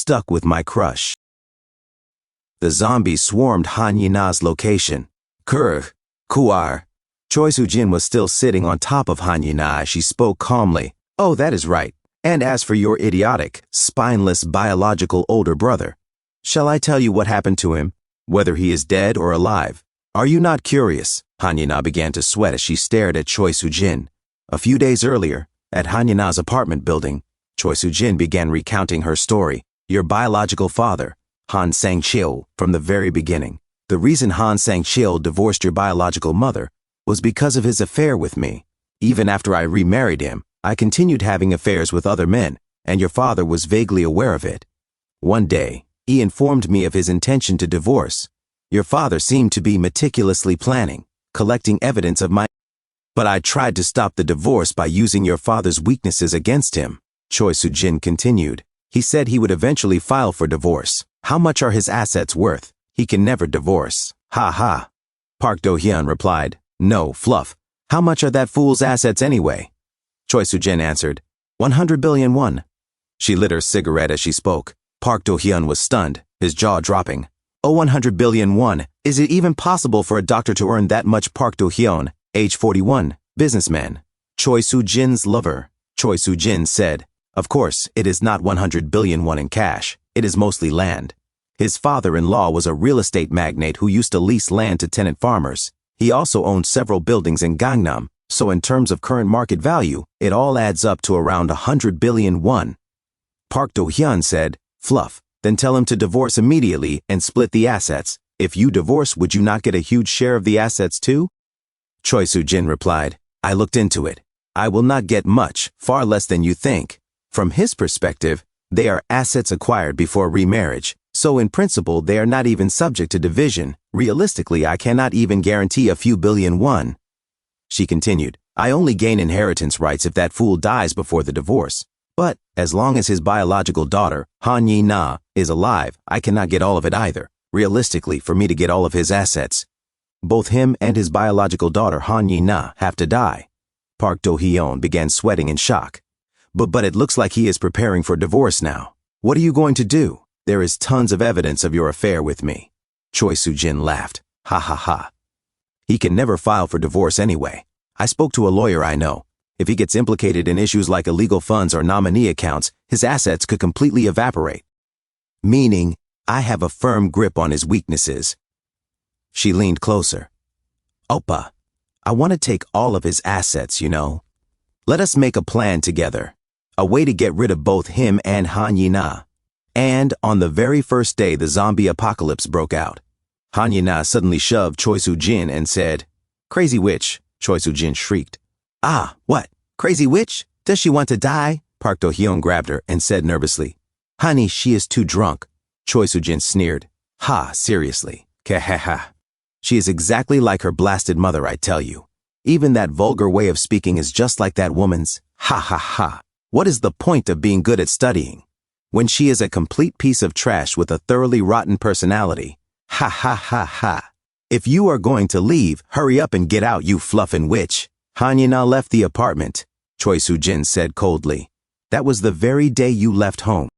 stuck with my crush. The zombies swarmed Han Yina's location. Kuar. Choi Soo-jin was still sitting on top of Han Yina as she spoke calmly. Oh, that is right. And as for your idiotic, spineless biological older brother, shall I tell you what happened to him? Whether he is dead or alive? Are you not curious? Han Yina began to sweat as she stared at Choi Soo-jin. A few days earlier, at Han Yina's apartment building, Choi Soo-jin began recounting her story. Your biological father, Han Sang-chil, from the very beginning. The reason Han Sang-chil divorced your biological mother was because of his affair with me. Even after I remarried him, I continued having affairs with other men, and your father was vaguely aware of it. One day, he informed me of his intention to divorce. Your father seemed to be meticulously planning, collecting evidence of my... But I tried to stop the divorce by using your father's weaknesses against him. Choi Soo-jin continued. He said he would eventually file for divorce. How much are his assets worth? He can never divorce. Ha ha. Park Do-hyun replied. No, Fluff. How much are that fool's assets anyway? Choi Soo-jin answered. 100 billion won. She lit her cigarette as she spoke. Park Do-hyun was stunned, his jaw dropping. Oh, 100 billion won. Is it even possible for a doctor to earn that much? Park Do-hyun, age 41, businessman. Choi Soo-jin's lover. Choi Soo-jin said. Of course, it is not 100 billion won in cash. It is mostly land. His father-in-law was a real estate magnate who used to lease land to tenant farmers. He also owned several buildings in Gangnam, so in terms of current market value, it all adds up to around 100 billion won. Park Do-hyun said, Fluff, then tell him to divorce immediately and split the assets. If you divorce, would you not get a huge share of the assets too? Choi Soo-jin replied, I looked into it. I will not get much, far less than you think. From his perspective, they are assets acquired before remarriage, so in principle they are not even subject to division. Realistically, I cannot even guarantee a few billion won. She continued, I only gain inheritance rights if that fool dies before the divorce. But, as long as his biological daughter, Han Yi-na, is alive, I cannot get all of it either. Realistically, for me to get all of his assets, both him and his biological daughter, Han Yi-na, have to die. Park Do-hyun began sweating in shock. But it looks like he is preparing for divorce now. What are you going to do? There is tons of evidence of your affair with me. Choi Soo-jin laughed. Ha ha ha. He can never file for divorce anyway. I spoke to a lawyer I know. If he gets implicated in issues like illegal funds or nominee accounts, his assets could completely evaporate. Meaning, I have a firm grip on his weaknesses. She leaned closer. Oppa, I want to take all of his assets, you know. Let us make a plan together. A way to get rid of both him and Han Yi-na. And on the very first day the zombie apocalypse broke out, Han Yi-na suddenly shoved Choi Soo-jin and said, Crazy witch, Choi Soo-jin shrieked. Ah, what? Crazy witch? Does she want to die? Park Do-hyun grabbed her and said nervously, Honey, she is too drunk. Choi Soo-jin sneered. Ha, seriously. Kehaha. She is exactly like her blasted mother, I tell you. Even that vulgar way of speaking is just like that woman's. Ha ha ha. What is the point of being good at studying when she is a complete piece of trash with a thoroughly rotten personality? Ha ha ha ha. If you are going to leave, hurry up and get out, you fluffin' witch. Han Yi-na left the apartment, Choi Soo-jin said coldly. That was the very day you left home.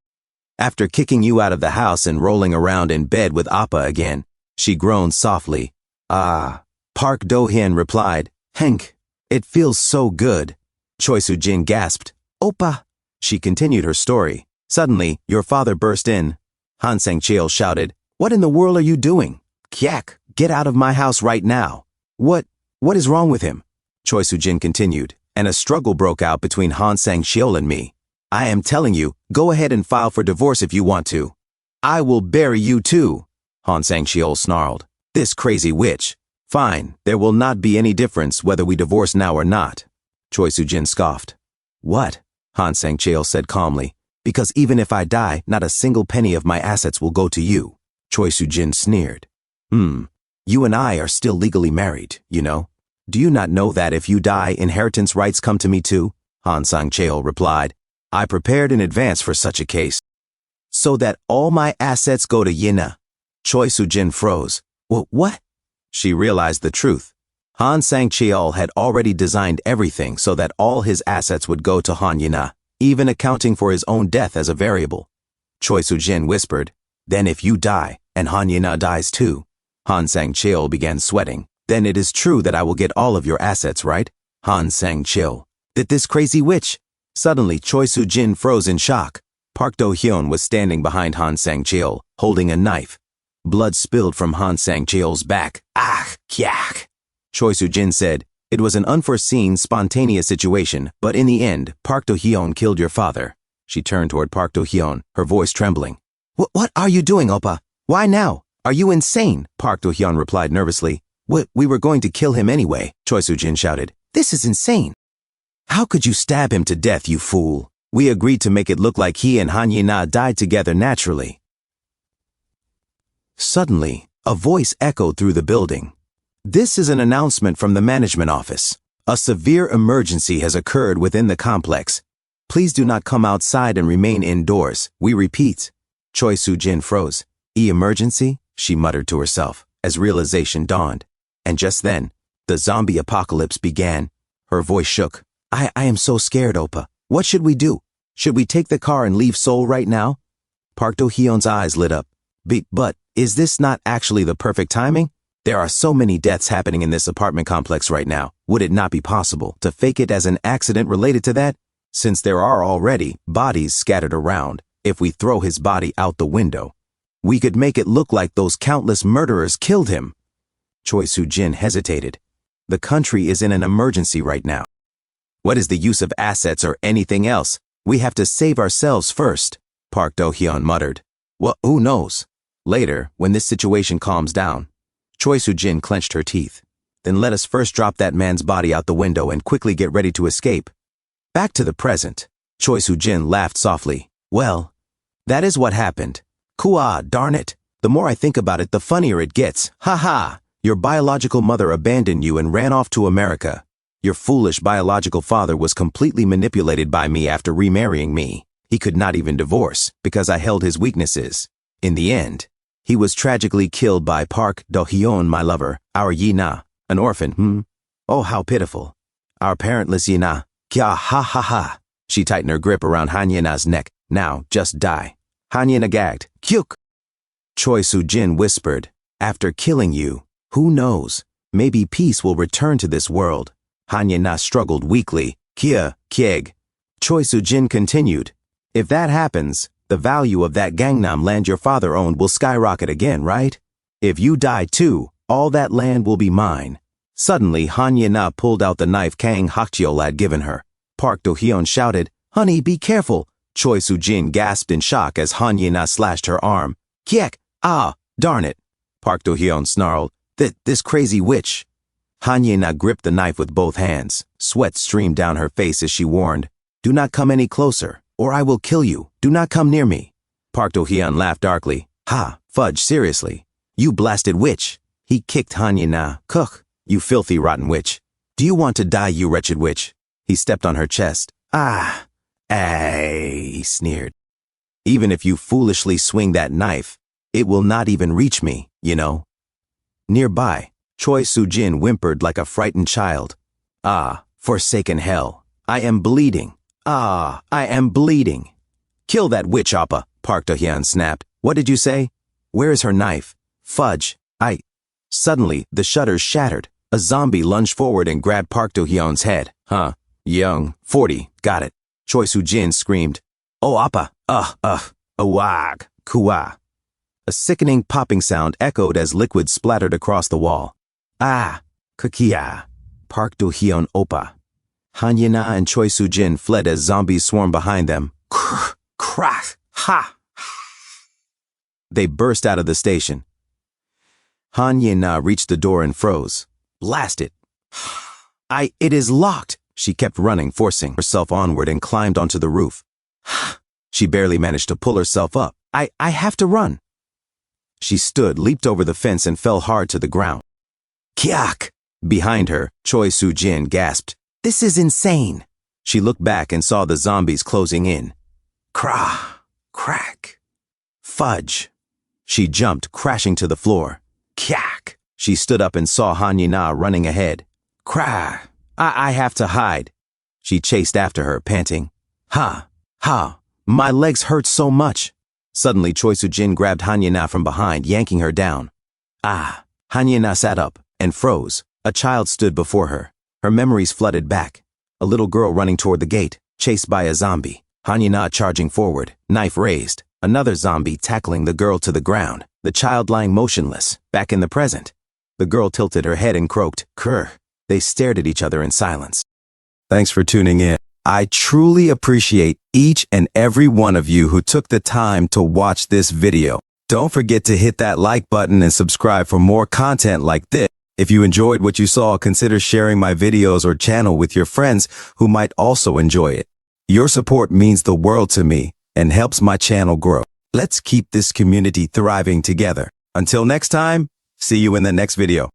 After kicking you out of the house and rolling around in bed with Appa again, she groaned softly. Ah. Park Do-hyun replied, Henk, it feels so good. Choi Soo-jin gasped. Oppa. She continued her story. Suddenly, your father burst in. Han Sang-chil shouted, What in the world are you doing? Kyak, get out of my house right now. What is wrong with him? Choi Soo-jin continued, and a struggle broke out between Han Sang-chil and me. I am telling you, go ahead and file for divorce if you want to. I will bury you too, Han Sang-chil snarled. This crazy witch. Fine, there will not be any difference whether we divorce now or not. Choi Soo-jin scoffed. What? Han Sang-chil said calmly. Because even if I die, not a single penny of my assets will go to you. Choi Soo-jin sneered. You and I are still legally married, you know. Do you not know that if you die, inheritance rights come to me too? Han Sang-chil replied. I prepared in advance for such a case. So that all my assets go to Yina. Choi Soo-jin froze. What? She realized the truth. Han Sang-chil had already designed everything so that all his assets would go to Han Yina, even accounting for his own death as a variable. Choi Soo-jin whispered. Then if you die, and Han Ye-na dies too. Han Sang-cheol began sweating. Then it is true that I will get all of your assets, right? Han Sang-cheol. That this crazy witch? Suddenly, Choi Soo-jin froze in shock. Park Do-hyun was standing behind Han Sang-cheol, holding a knife. Blood spilled from Han Sang-cheol's back. Ah, kyak. Choi Soo-jin said, it was an unforeseen, spontaneous situation, but in the end, Park Do-hyun killed your father. She turned toward Park Do-hyun, her voice trembling. What are you doing, Oppa? Why now? Are you insane? Park Do-hyun replied nervously. We were going to kill him anyway, Choi Soo-jin shouted. This is insane. How could you stab him to death, you fool? We agreed to make it look like he and Han Ye-na died together naturally. Suddenly, a voice echoed through the building. This is an announcement from the management office. A severe emergency has occurred within the complex. Please do not come outside and remain indoors. We repeat. Choi Soo-jin froze. Emergency? She muttered to herself, as realization dawned. And just then, the zombie apocalypse began. Her voice shook. I am so scared, Oppa. What should we do? Should we take the car and leave Seoul right now? Park Do-hyun's eyes lit up. But is this not actually the perfect timing? There are so many deaths happening in this apartment complex right now. Would it not be possible to fake it as an accident related to that? Since there are already bodies scattered around, if we throw his body out the window, we could make it look like those countless murderers killed him. Choi Soo-jin hesitated. The country is in an emergency right now. What is the use of assets or anything else? We have to save ourselves first, Park Do-hyun muttered. Well, who knows? Later, when this situation calms down. Choi Soo-jin clenched her teeth. Then let us first drop that man's body out the window and quickly get ready to escape. Back to the present. Choi Soo-jin laughed softly. Well, that is what happened. Kua, darn it. The more I think about it, the funnier it gets. Ha ha! Your biological mother abandoned you and ran off to America. Your foolish biological father was completely manipulated by me after remarrying me. He could not even divorce because I held his weaknesses. In the end, he was tragically killed by Park Do-hyun, my lover, our Ye-na, an orphan, Oh, how pitiful. Our parentless Ye-na. Kya ha ha ha. She tightened her grip around Han Ye-na's neck. Now, just die. Han Ye-na gagged. Kyuk. Choi Soo-jin whispered, after killing you, who knows, maybe peace will return to this world. Han Ye-na struggled weakly. Kia, kieg. Choi Soo-jin continued, if that happens, the value of that Gangnam land your father owned will skyrocket again, right? If you die too, all that land will be mine. Suddenly, Han Ye-na pulled out the knife Kang Hakcheol had given her. Park Do-hyun shouted, honey, be careful. Choi Soo-jin gasped in shock as Han Ye-na slashed her arm. Kiek, ah, darn it. Park Do-hyun snarled, this crazy witch. Han Ye-na gripped the knife with both hands. Sweat streamed down her face as she warned, do not come any closer, or I will kill you. Do not come near me. Park Do-hyun laughed darkly. Ha, fudge, seriously. You blasted witch. He kicked Han Ye-na. Cook, you filthy rotten witch. Do you want to die, you wretched witch? He stepped on her chest. Ah, he sneered. Even if you foolishly swing that knife, it will not even reach me, you know. Nearby, Choi Soo-jin whimpered like a frightened child. Ah, forsaken hell. I am bleeding. Ah, I am bleeding. Kill that witch, Appa, Park Do-hyun snapped. What did you say? Where is her knife? Fudge. Suddenly, the shutters shattered. A zombie lunged forward and grabbed Park Do-hyun's head. Young, 40, got it. Choi Soo-jin screamed. Oh, Appa, awag, kua. A sickening popping sound echoed as liquid splattered across the wall. Ah, kakia. Park Do-hyun Oppa. Han Ye-na and Choi Soo-jin fled as zombies swarmed behind them. Crack, ha! They burst out of the station. Han Ye-na reached the door and froze. Blast it. It is locked. She kept running, forcing herself onward and climbed onto the roof. She barely managed to pull herself up. I have to run. She stood, leaped over the fence and fell hard to the ground. Kyak! Behind her, Choi Soo-jin gasped. This is insane. She looked back and saw the zombies closing in. Crack. Fudge. She jumped, crashing to the floor. Kyak. She stood up and saw Han Ye-na running ahead. Crack. I have to hide. She chased after her, panting. Ha. My legs hurt so much. Suddenly, Choi Soo-jin grabbed Hanyina from behind, yanking her down. Ah! Hanyina sat up and froze. A child stood before her. Her memories flooded back. A little girl running toward the gate, chased by a zombie. Hanyina charging forward, knife raised. Another zombie tackling the girl to the ground. The child lying motionless, back in the present. The girl tilted her head and croaked, "Krr." They stared at each other in silence. Thanks for tuning in. I truly appreciate each and every one of you who took the time to watch this video. Don't forget to hit that like button and subscribe for more content like this. If you enjoyed what you saw, consider sharing my videos or channel with your friends who might also enjoy it. Your support means the world to me and helps my channel grow. Let's keep this community thriving together. Until next time, see you in the next video.